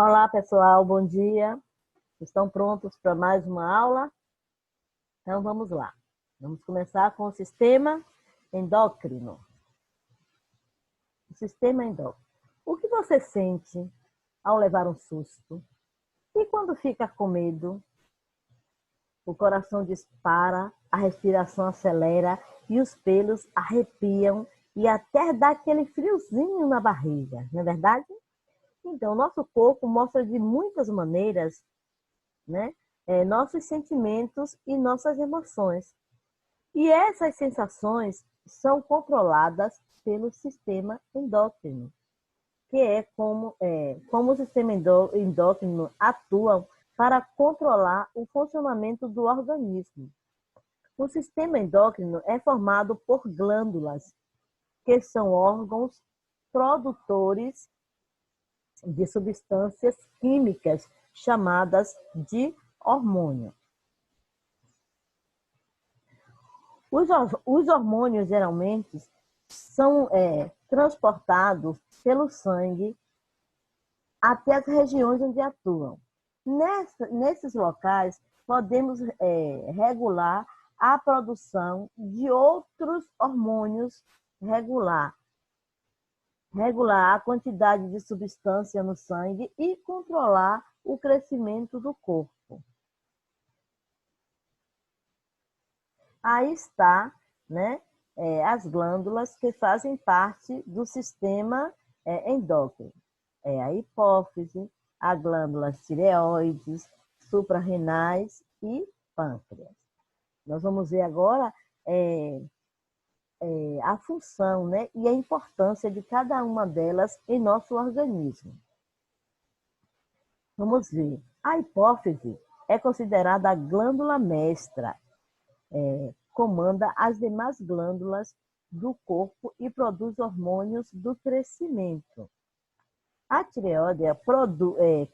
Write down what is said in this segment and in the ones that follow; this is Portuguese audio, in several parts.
Olá, pessoal, bom dia. Estão prontos para mais uma aula? Então, vamos lá. Vamos começar com o sistema endócrino. O sistema endócrino. O que você sente ao levar um susto? E quando fica com medo? O coração dispara, a respiração acelera e os pelos arrepiam e até dá aquele friozinho na barriga, não é verdade? Então, nosso corpo mostra de muitas maneiras, né? Nossos sentimentos e nossas emoções. E essas sensações são controladas pelo sistema endócrino, que como o sistema endócrino atua para controlar o funcionamento do organismo. O sistema endócrino é formado por glândulas, que são órgãos produtores de substâncias químicas chamadas de hormônio. Os hormônios geralmente são transportados pelo sangue até as regiões onde atuam. Nesses locais, podemos regular a produção de outros hormônios, regular a quantidade de substância no sangue e controlar o crescimento do corpo. Aí está, né, as glândulas que fazem parte do sistema endócrino. A hipófise, a glândula tireoides, suprarrenais e pâncreas. Nós vamos ver agora a função, né, e a importância de cada uma delas em nosso organismo. Vamos ver. A hipófise é considerada a glândula mestra, comanda as demais glândulas do corpo e produz hormônios do crescimento. A tireoide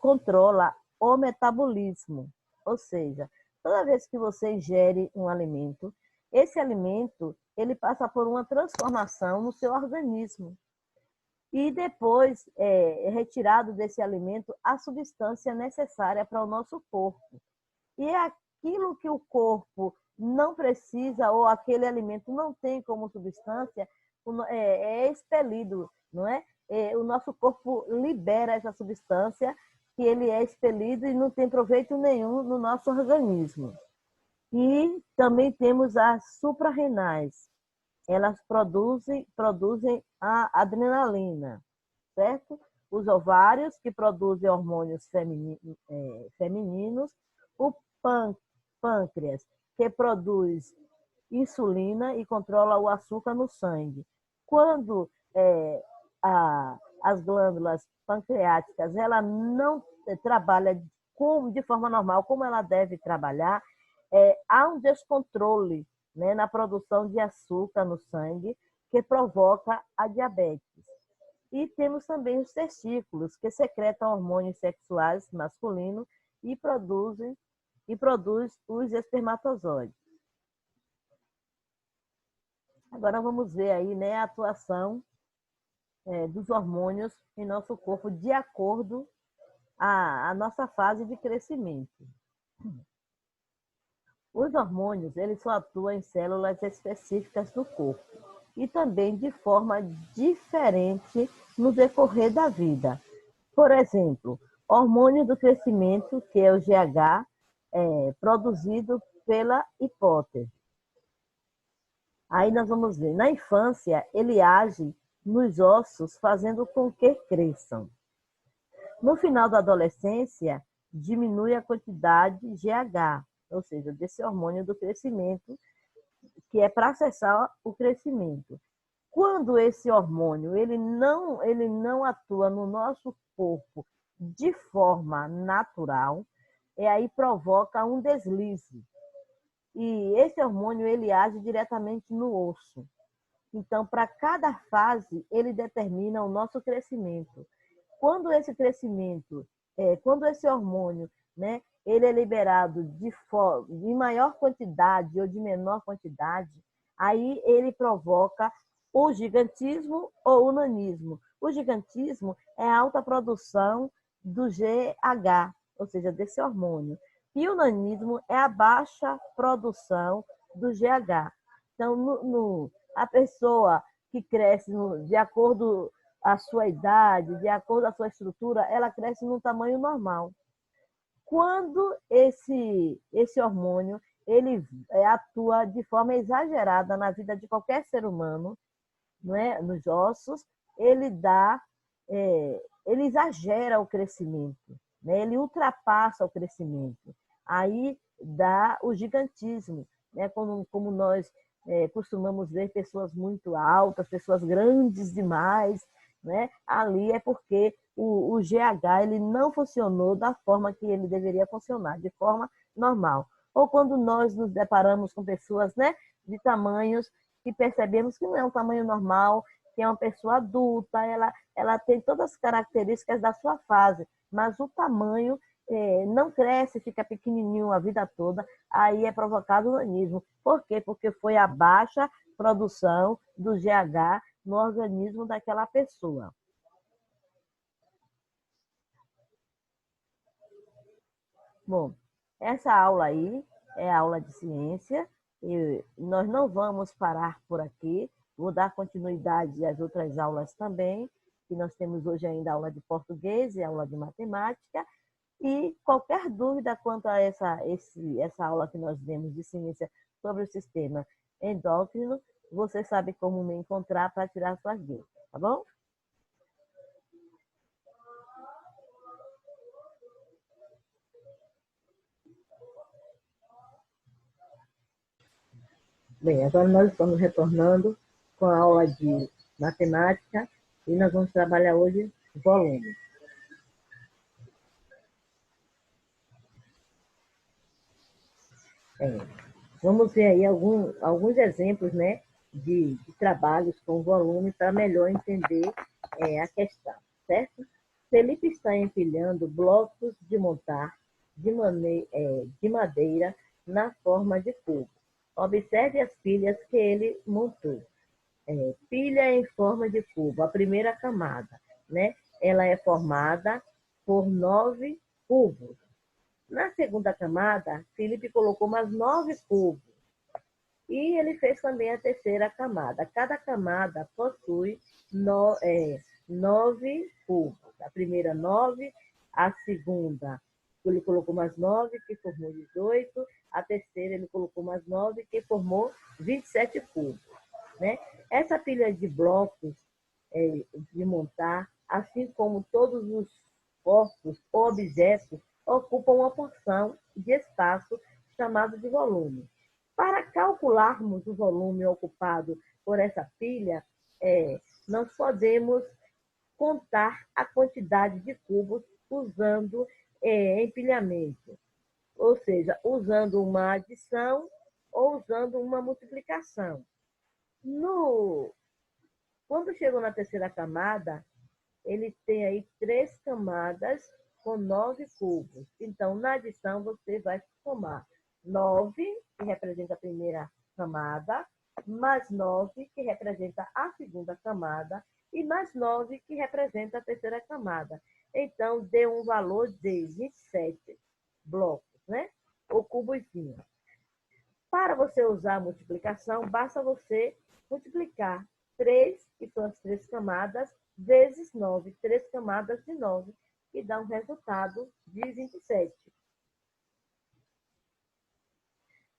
controla o metabolismo, ou seja, toda vez que você ingere um alimento, esse alimento ele passa por uma transformação no seu organismo. E depois é retirado desse alimento a substância necessária para o nosso corpo. E aquilo que o corpo não precisa ou aquele alimento não tem como substância, é expelido, não é? O nosso corpo libera essa substância que ele é expelido e não tem proveito nenhum no nosso organismo. E também temos as suprarrenais. Elas produzem a adrenalina, certo? Os ovários, que produzem hormônios femininos, o pâncreas, que produz insulina e controla o açúcar no sangue. Quando as glândulas pancreáticas ela não trabalha de forma normal, como ela deve trabalhar, há um descontrole, né, na produção de açúcar no sangue, que provoca a diabetes. E temos também os testículos, que secretam hormônios sexuais masculinos e produz os espermatozoides. Agora vamos ver aí, né, a atuação dos hormônios em nosso corpo de acordo à nossa fase de crescimento. Os hormônios, eles só atuam em células específicas do corpo e também de forma diferente no decorrer da vida. Por exemplo, hormônio do crescimento, que é o GH, produzido pela hipófise. Aí nós vamos ver, na infância, ele age nos ossos, fazendo com que cresçam. No final da adolescência, diminui a quantidade GH, ou seja, desse hormônio do crescimento, que é para acessar o crescimento. Quando esse hormônio ele não atua no nosso corpo de forma natural, aí provoca um deslize. E esse hormônio ele age diretamente no osso. Então, para cada fase, ele determina o nosso crescimento. Quando esse crescimento, quando esse hormônio, né, ele é liberado de maior quantidade ou de menor quantidade, aí ele provoca o gigantismo ou o nanismo. O gigantismo é a alta produção do GH, ou seja, desse hormônio. E o nanismo é a baixa produção do GH. Então, a pessoa que cresce de acordo à sua idade, de acordo à sua estrutura, ela cresce no tamanho normal. Quando esse hormônio ele atua de forma exagerada na vida de qualquer ser humano, não é? Nos ossos, ele ele exagera o crescimento, né? Ele ultrapassa o crescimento. Aí dá o gigantismo, né? Como nós costumamos ver pessoas muito altas, pessoas grandes demais, né? Ali é porque o GH ele não funcionou da forma que ele deveria funcionar, de forma normal. Ou quando nós nos deparamos com pessoas, né, de tamanhos que percebemos que não é um tamanho normal, que é uma pessoa adulta, ela tem todas as características da sua fase, mas o tamanho não cresce, fica pequenininho a vida toda, aí é provocado o nanismo. Por quê? Porque foi a baixa produção do GH no organismo daquela pessoa. Bom, essa aula aí é a aula de ciência e nós não vamos parar por aqui. Vou dar continuidade às outras aulas também, que nós temos hoje ainda aula de português e aula de matemática. E qualquer dúvida quanto a essa aula que nós demos de ciência sobre o sistema endócrino, você sabe como me encontrar para tirar suas dúvidas, tá bom? Bem, agora nós estamos retornando com a aula de matemática e nós vamos trabalhar hoje volume. É, vamos ver aí alguns exemplos, né, de trabalhos com volume para melhor entender a questão, certo? Felipe está empilhando blocos de montar de madeira na forma de cubo. Observe as pilhas que ele montou. Pilha em forma de cubo, a primeira camada, né? Ela é formada por 9 cubos. Na segunda camada, Felipe colocou mais 9 cubos. E ele fez também a terceira camada. Cada camada possui 9 cubos. A primeira, 9. A segunda, ele colocou mais 9, que formou 18. A terceira, ele colocou mais 9, que formou 27 cubos. Né? Essa pilha de blocos de montar, assim como todos os corpos ou objetos, ocupam uma porção de espaço chamado de volume. Para calcularmos o volume ocupado por essa pilha, nós podemos contar a quantidade de cubos usando empilhamento, ou seja, usando uma adição ou usando uma multiplicação. Quando chegou na terceira camada, ele tem aí 3 camadas com 9 cubos. Então, na adição, você vai somar 9, que representa a primeira camada, mais 9, que representa a segunda camada, e mais 9, que representa a terceira camada. Então, deu um valor de 27 blocos, né? Ou cubozinhos. Para você usar a multiplicação, basta você multiplicar 3, que são as 3 camadas, vezes 9, 3 camadas de 9, que dá um resultado de 27.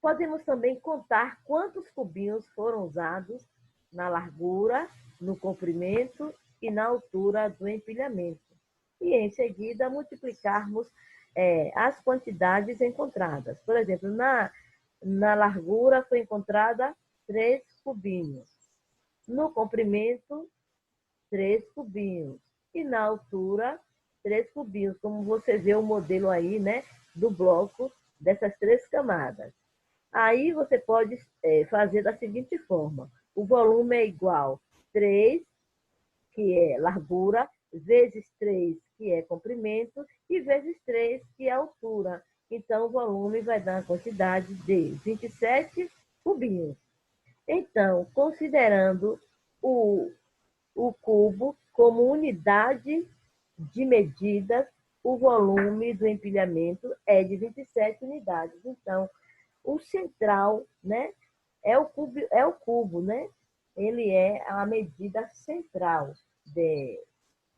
Podemos também contar quantos cubinhos foram usados na largura, no comprimento e na altura do empilhamento. E, em seguida, multiplicarmos as quantidades encontradas. Por exemplo, na largura foi encontrada 3 cubinhos. No comprimento, 3 cubinhos. E na altura, 3 cubinhos. Como você vê o modelo aí, né, do bloco dessas 3 camadas. Aí você pode fazer da seguinte forma. O volume é igual a 3, que é largura, vezes 3, que é comprimento, e vezes 3, que é altura. Então, o volume vai dar a quantidade de 27 cubinhos. Então, considerando o cubo como unidade de medidas, o volume do empilhamento é de 27 unidades. Então, o central, né, é o cubo, né? Ele é a medida central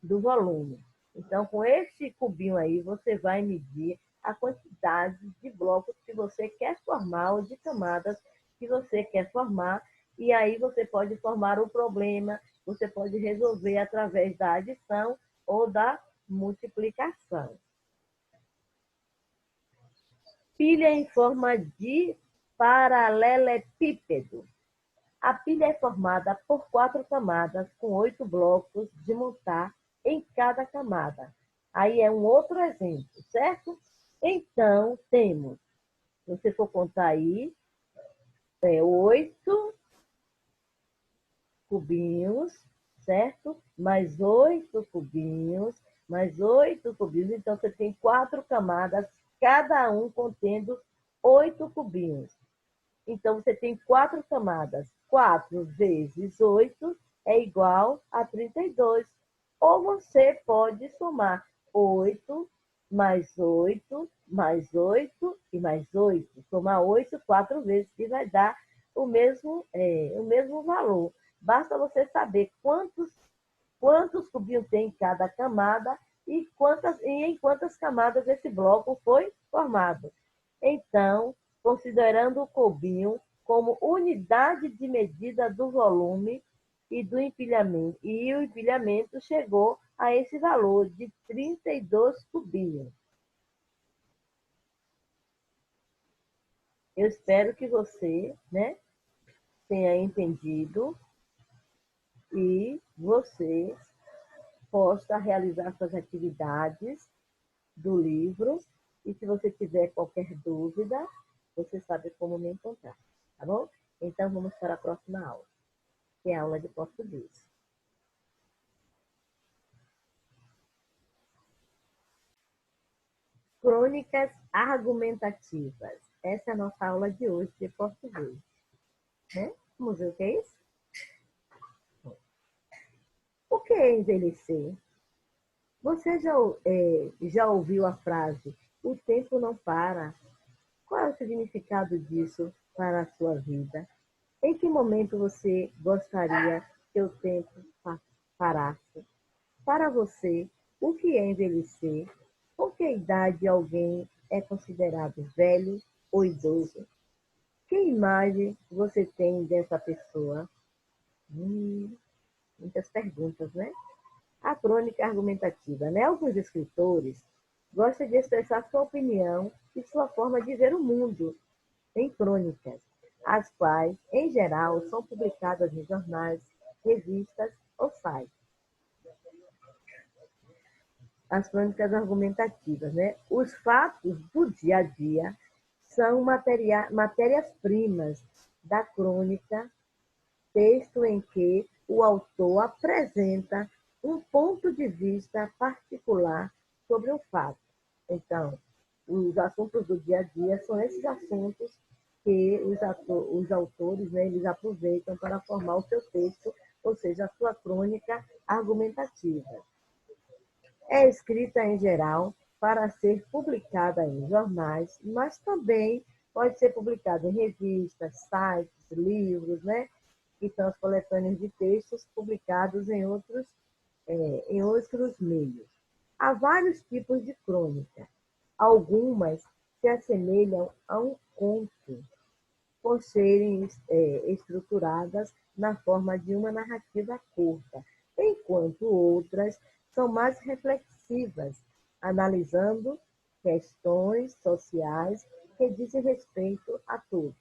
do volume. Então, com esse cubinho aí, você vai medir a quantidade de blocos que você quer formar ou de camadas que você quer formar. E aí você pode formar o problema, você pode resolver através da adição ou da multiplicação. Pilha em forma de paralelepípedo. A pilha é formada por 4 camadas com 8 blocos de montar em cada camada. Aí é um outro exemplo, certo? Então, temos, se você for contar aí, 8 cubinhos, certo? Mais 8 cubinhos, mais 8 cubinhos. Então, você tem 4 camadas, cada um contendo 8 cubinhos. Então, você tem 4 camadas. 4 vezes 8 é igual a 32. Ou você pode somar 8 mais 8, mais 8 e mais 8. Somar 8 4 vezes, que vai dar o mesmo valor. Basta você saber quantos cubinhos tem em cada camada e em quantas camadas esse bloco foi formado. Então, considerando o cubinho como unidade de medida do volume e do empilhamento. E o empilhamento chegou a esse valor de 32 cubinhos. Eu espero que você, né, tenha entendido e você possa realizar suas atividades do livro. E se você tiver qualquer dúvida, você sabe como me encontrar, tá bom? Então, vamos para a próxima aula, que é a aula de português. Crônicas argumentativas. Essa é a nossa aula de hoje de português. Né? Vamos ver o que é isso? O que é envelhecer? Você já ouviu a frase, o tempo não para? Qual é o significado disso para a sua vida? Em que momento você gostaria que o tempo parasse? Para você, o que é envelhecer? Com que idade alguém é considerado velho ou idoso? Que imagem você tem dessa pessoa? Muitas perguntas, né? A crônica argumentativa, né? Alguns escritores gostam de expressar sua opinião e sua forma de ver o mundo em crônicas, as quais, em geral, são publicadas em jornais, revistas ou sites. As crônicas argumentativas, né? Os fatos do dia a dia são matérias-primas da crônica, texto em que o autor apresenta um ponto de vista particular sobre o fato. Então, os assuntos do dia a dia são esses assuntos que os autores, né, eles aproveitam para formar o seu texto, ou seja, a sua crônica argumentativa. É escrita em geral para ser publicada em jornais, mas também pode ser publicada em revistas, sites, livros, né? Que são as coletâneas de textos publicados em outros meios. Há vários tipos de crônica. Algumas se assemelham a um conto, por serem estruturadas na forma de uma narrativa curta, enquanto outras são mais reflexivas, analisando questões sociais que dizem respeito a todos,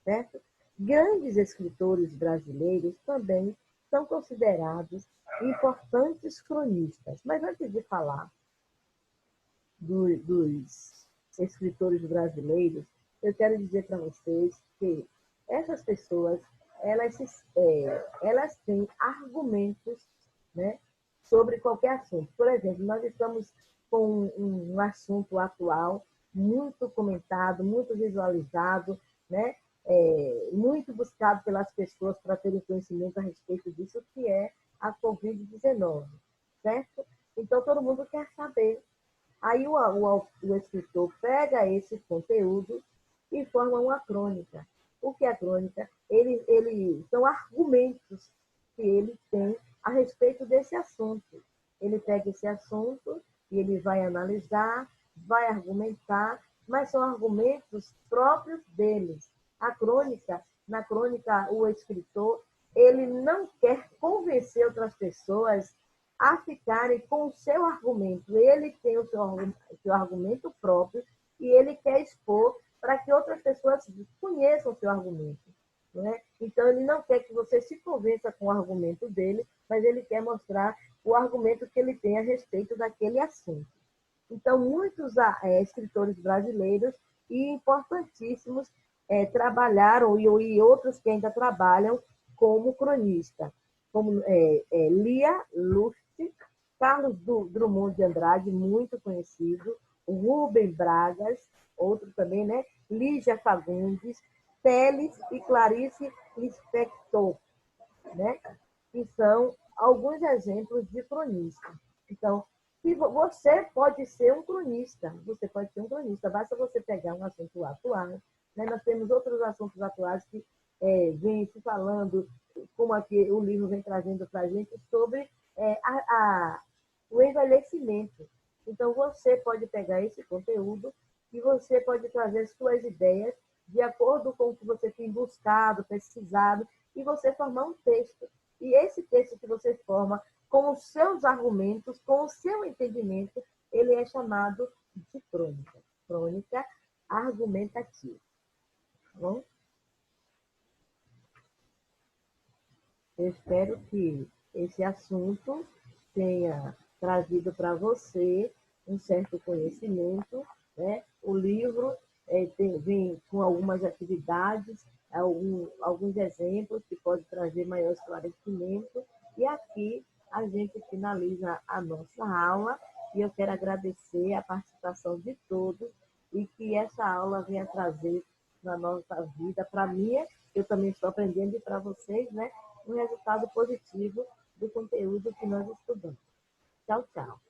certo? Grandes escritores brasileiros também são considerados importantes cronistas. Mas antes de falar dos escritores brasileiros, eu quero dizer para vocês que essas pessoas, elas têm argumentos, né, sobre qualquer assunto. Por exemplo, nós estamos com um assunto atual muito comentado, muito visualizado, né, muito buscado pelas pessoas para terem conhecimento a respeito disso, que é a Covid-19, certo? Então, todo mundo quer saber Aí o escritor pega esse conteúdo e forma uma crônica. O que é a crônica? São argumentos que ele tem a respeito desse assunto. Ele pega esse assunto e ele vai analisar, vai argumentar, mas são argumentos próprios deles. Na crônica, o escritor, ele não quer convencer outras pessoas a ficarem com o seu argumento. Ele tem o seu argumento próprio e ele quer expor para que outras pessoas conheçam o seu argumento. Né? Então, ele não quer que você se convença com o argumento dele, mas ele quer mostrar o argumento que ele tem a respeito daquele assunto. Então, muitos escritores brasileiros e importantíssimos trabalharam, e outros que ainda trabalham como cronista, como Lia Luft, Carlos Drummond de Andrade, muito conhecido, Rubem Bragas, outro também, né? Lígia Fagundes, Teles e Clarice Lispector, né? Que são alguns exemplos de cronista. Então, você pode ser um cronista, basta você pegar um assunto atual. Né? Nós temos outros assuntos atuais que vêm se falando, como aqui o livro vem trazendo para a gente, sobre o envelhecimento. Então, você pode pegar esse conteúdo e você pode trazer suas ideias de acordo com o que você tem buscado, pesquisado, e você formar um texto. E esse texto que você forma com os seus argumentos, com o seu entendimento, ele é chamado de crônica. Crônica argumentativa. Tá bom? Eu espero que esse assunto tenha trazido para você um certo conhecimento. Né? O livro vem com algumas atividades, alguns exemplos que podem trazer maior esclarecimento. E aqui a gente finaliza a nossa aula e eu quero agradecer a participação de todos e que essa aula venha trazer na nossa vida, para mim, eu também estou aprendendo e para vocês, né, um resultado positivo do conteúdo que nós estudamos. Tchau, tchau.